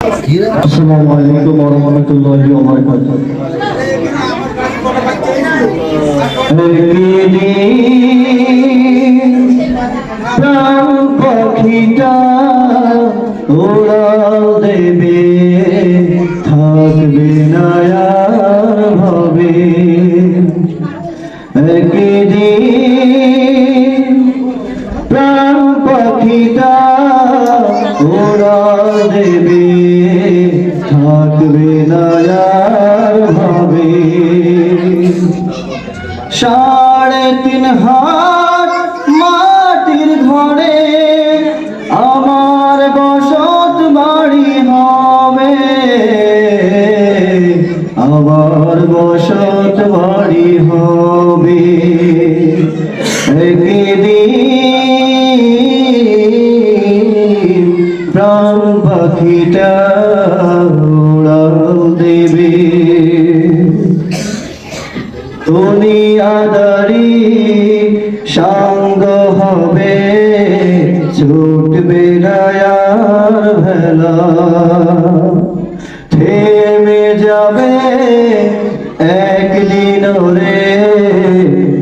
আসসালামু আলাইকুম ওয়া রাহমাতুল্লাহি ওয়া বারাকাতুহু। প্রাণ পাখিটা উড়াল দেবে, থাকবে না আর ভাবে। একদিন প্রাণ পাখিটা উড়াল দেবে, থাকবে না আর ভাবে। 3.5 হাত মাটির ঘরে আমার বসত বাড়ি হবে, আমার বসত বাড়ি হবে। একদিন প্রাণ পাখিটা উড়াল দেবে। দুনিয়াদারি সঙ্গ হবে, ছুটবে না আর ভেলা। থেমে যাবে একদিন রে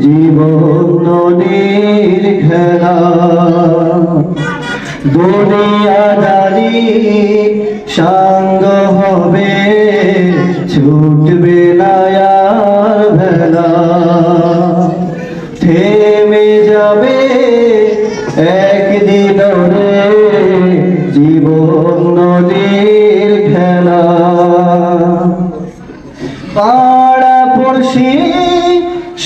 জীবন নদীর খেলা। দুনিয়াদারি সঙ্গ হবে, ছুটবে না আর ভেলা। থেমে যাবে একদিন রে জীবন নদীর খেলা। পাড়া পড়শি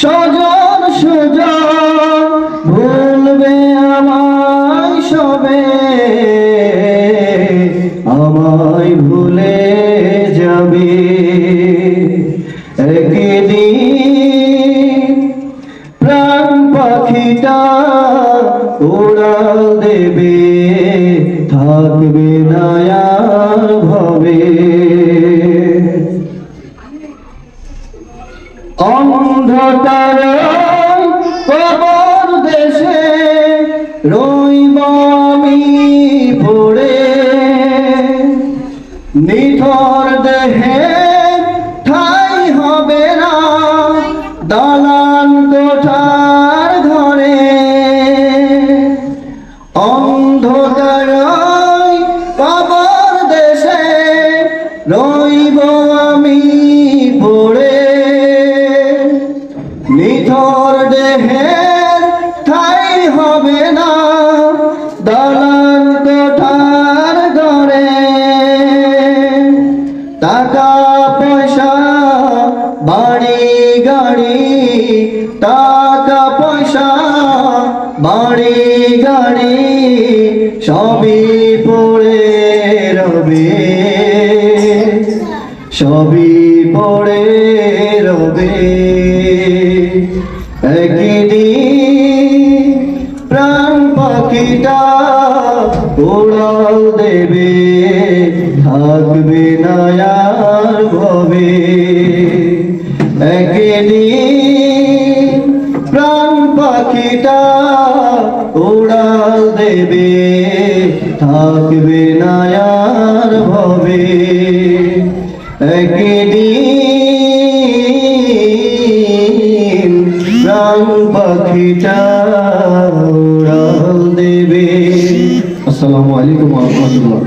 স্বজন সুজন ভুলবে আমায় সবে, আমায় ভুলে যাবে। একদিন প্রাণ পাখিটা উড়াল দেবে, থাকবে না আর ভাবে। অন্ধকার কবর দেশে রইব আমি পড়ে, নিথর দেহে ঠাই হবে না দালান কোঠার ঘরে। অন্ধকার কবর দেশে রইব আমি পড়ে, নিথর দেহের ঠাই হবে না দালান কোঠার ঘরে। টাকা পয়সা বাড়ি গাড়ি, টাকা পয়সা বাড়ি গাড়ি সবই পড়ে রবে, সবই পড়ে রবে। একদিন প্রাণ পাখিটা উড়াল দেবে, থাকবে না আর ভবে। একদিন প্রাণ পাখিটা উড়াল দেবে, থাকবে না আর ভবে। একদিন প্রাণ পাখিটা উড়াল দেবে। আসসালামু আলাইকুম ওয়া রাহমাতুল্লাহ।